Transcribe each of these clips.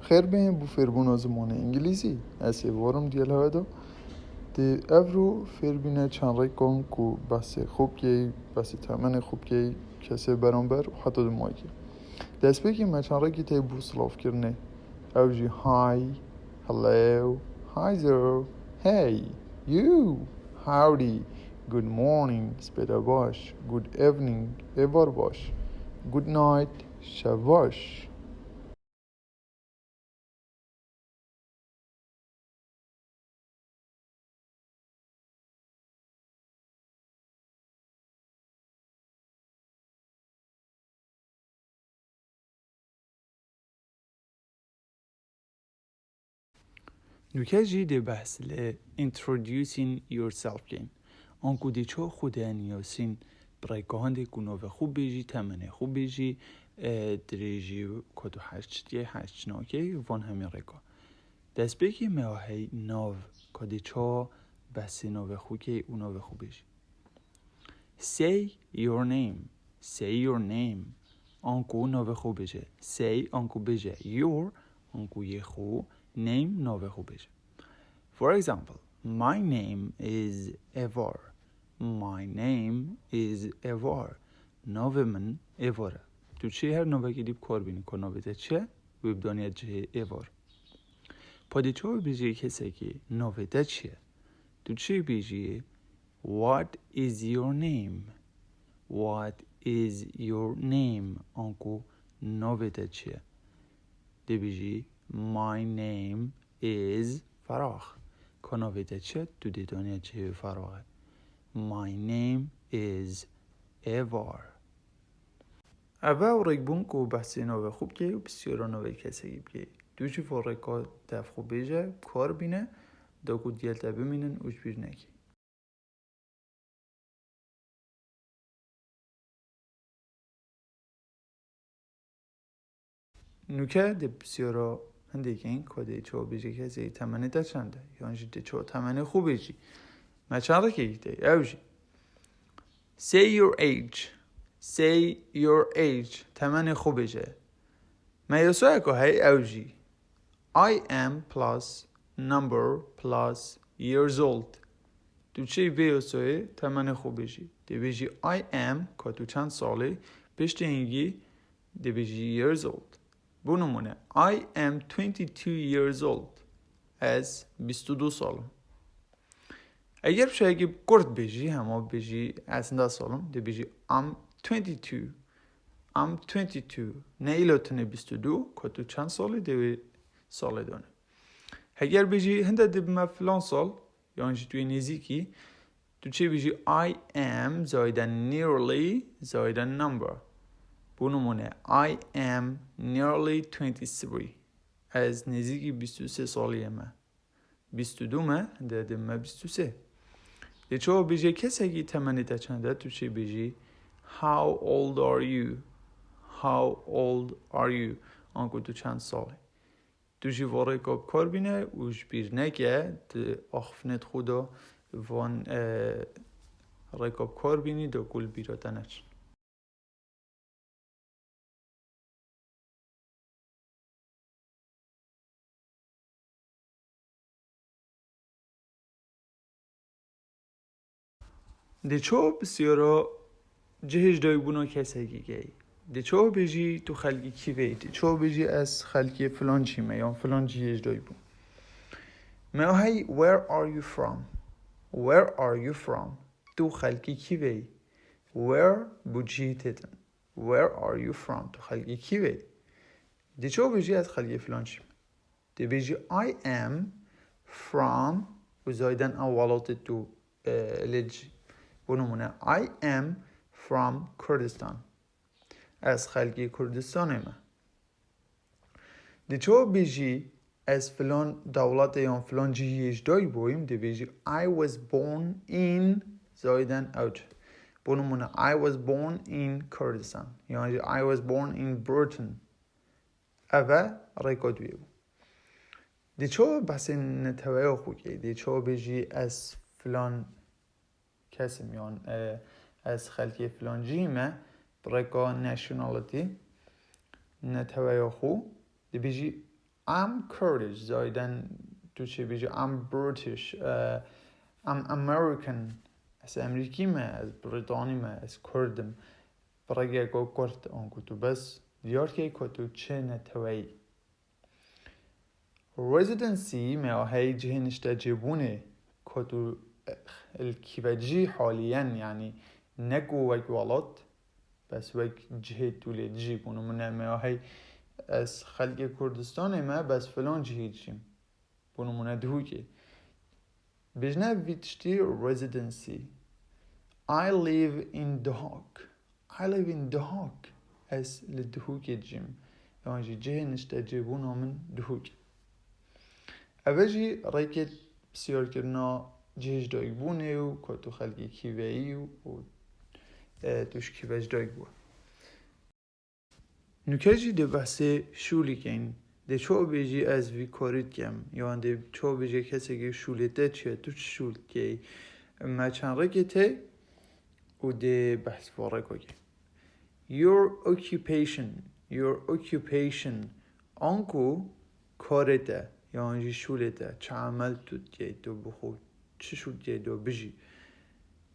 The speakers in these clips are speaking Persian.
خیر بین بو فربونا زمان انگلیزی از وارم دیل هادا دی افرو فربینه چند ریکان کو بس خوب کی بس تمن خوب کی کسی برانبر حتی دو مایکی دست بگی من چند ریکی تی بو سلاف کرنه اوجی های hello hi there hey you howdy good morning سپیده باش good evening ایوار باش good night شب باش. نوکه ده بحثل introducing yourself کن آنکو ده چه خود انیاسین برای گاهنده گناه خوب بیجی تمنه خوب بیجی دریجی کدو هشت ناکه وان همین رکا دست بگی ماهی ناو کده چه بس ناو خوب که اون ناو خوب بیجی say your name آنکو ناو خوب بیجه say آنکو بیجه your آنکو یه خوب name ناو خوب بیجه. For example, my name is Evar. My name is Evar. ناو من ایواره. تو چی هر ناوی که دیب کار بینی که ناوی ده چه؟ ویب دانیت جه ایوار. پاده چه بیجی کسی که ناوی ده چیه؟ تو چی بیجی؟ What is your name? What is your name? آنکو ناوی ده چیه؟ دی بیجی My name is فراخ. کناوی ده چه؟ تو دی دانیت چه فراغه. My name is Evar. اوه او ریک کو بحثی نوه خوب که و بسیارا نوه کسی که دوچی فارکا دف خوب بیجه کار بینه دا کو دیل تا بمینن اوش بیر نکی نوکه ده بسیارا هنده که این کده چه بیجه کسی تمنه ده چنده یعنی ده چه تمنه خوب بیجی ما چند را که ایده اوشی Say your age تمنه خوب بیجه ما یسو اکو هی اوجی I am plus number plus years old تو چی بیوسوی تمنه خوب بیجی دی بیجی I am که تو چند سالی پشت اینگی دی بیجی years old بونمونه I am 22 years old از 22 سالم اگر بشه اگه گرد بیجی همه بیجی از 10 سالم دی بیجی I'm 22 نه ایلاتونه 22 که تو چند سالی دی سال دانه اگر بیجی هنده دی بما فلان سال یعنی توی نزیکی تو چه بیجی I am زایدن nearly زایدن number بونمونه I am nearly 23 از نزیکی 23 سالیه من 22 من هنده دی من 23 دی چه بیجی کسی که تمنی تا چنده تو چه بیجی How old are you آنکو تو چند ساله دوشی واره کاب کار بینه اوش بیر نگه ده آخفنت خودا وان رکاب کار بینی دو گل بیرادنش ده چو بسیارا جهش دای بونا کسی گی ده چو بیجی تو خلقی کی وی ده چو بیجی از خلقی فلان چیمه یا فلان جهش دای بون ما هی where are you from تو خلقی کی وی where بوجی تیتن where are you from تو خلقی کی وی ده چو بیجی از خلقی فلان چیمه ده بیجی I am from و زایدن اولات تو لج بونمونه I am from کردستان از خلقی کردستان من ده چو بیجی از فلان دولت یا فلان جیش دای بویم ده بیجی I was born in زایدن اوج بونمونه I was born in کردستان یعنی I was born in Britain اوه ریکا دوی بود ده چو بس نتوه خوکی ده چو بیجی از فلان کسی میان از خلقی فلان جیمه برای نشنالیتی نتوه خو دی بیجی I'm Kurdish زایدن تو چه بیجی I'm British I'm American از امریکی ما از بریتانی ما از کردم برای گو کرد آنکو تو بس دیار که تو چه نتوایی residency ما هی جهنشت جبونه که تو الكيفاجي حاليا يعني نقو وك ولد بس وك جهت ولد جيبونو من ما هي از خلق كردستان ما بس فلان جهت جيم بونو من دهوكي بجنا بيتشتي residency I live in The Hague I live in The Hague از لدهوكي جيم يعني جه نشتجيبونو من دهوكي اوجي رايكت بسيار كرنا جهش دایگ بونه و که تو خلقی کیوهی و توش کیوهش دایگ بوه نوکجی ده بحثه شولی کن ده چو بیجی از وی کارید کم یا ده چو بیجی کسی که شولیته چیه تو چه شول که ما چند رکه ته و ده بحث واره که your occupation آنکو کارده یا انجی شولیته چه عمل تو که تو بخود چه شد که دو بجی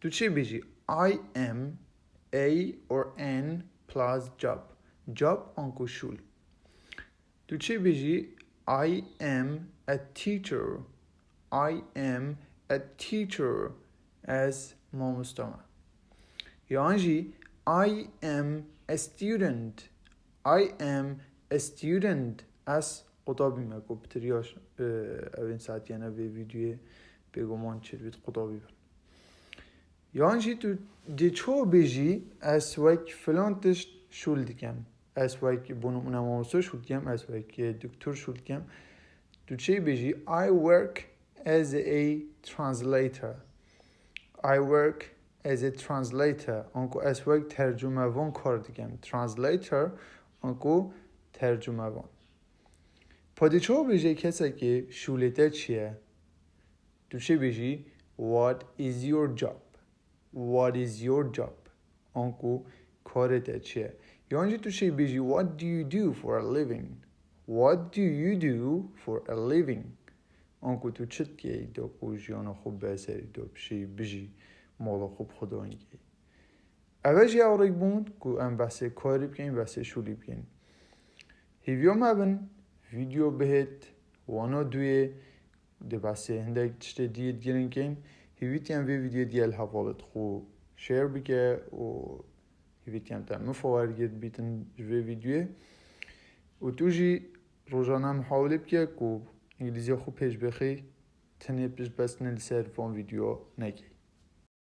تو چه بجی I am a or an plus job آنکو شول تو چه بجی I am a teacher as ما مستمع یا انجی I am a student as قطابی مگو بتریاش اوین ساعت یعنی به ویدیو بگمان چه بید قطابی بر یعنی تو دیچو بیجی از وک فلان تشت شول دیگم از وک بونو نماموسو شول دیگم از وک دکتر شول دیگم تو چه بیجی I work as a translator آنکو از وک ترجمه وان کار دیگم translator آنکو ترجمه وان پادیچو بیجی کسی که شولیته چیه تو چه بیجی what is your job آنکو کارت چیه یعنی تو چه بیجی what do you do for a living آنکو تو چت که دو کوجیان خوب بسری دو بشی بیجی مالا خوب خدا اینگی اوجی آورک بوند که ام بسه کاری بکنیم بسه شولی بکنیم هیویو مبن ویدیو بهت وانا دوی ده بسه هندک چته دید گیرن کن هیویتی هم ویدیو دیل حوالت خو شیر بکه و هیویتی هم تم مفاور گید بیتن ویدیو و توجی روزانه محاوله بکه که انگلیزی خوب پیش بخی تنه پیش بس نلسر فان ویدیو نگی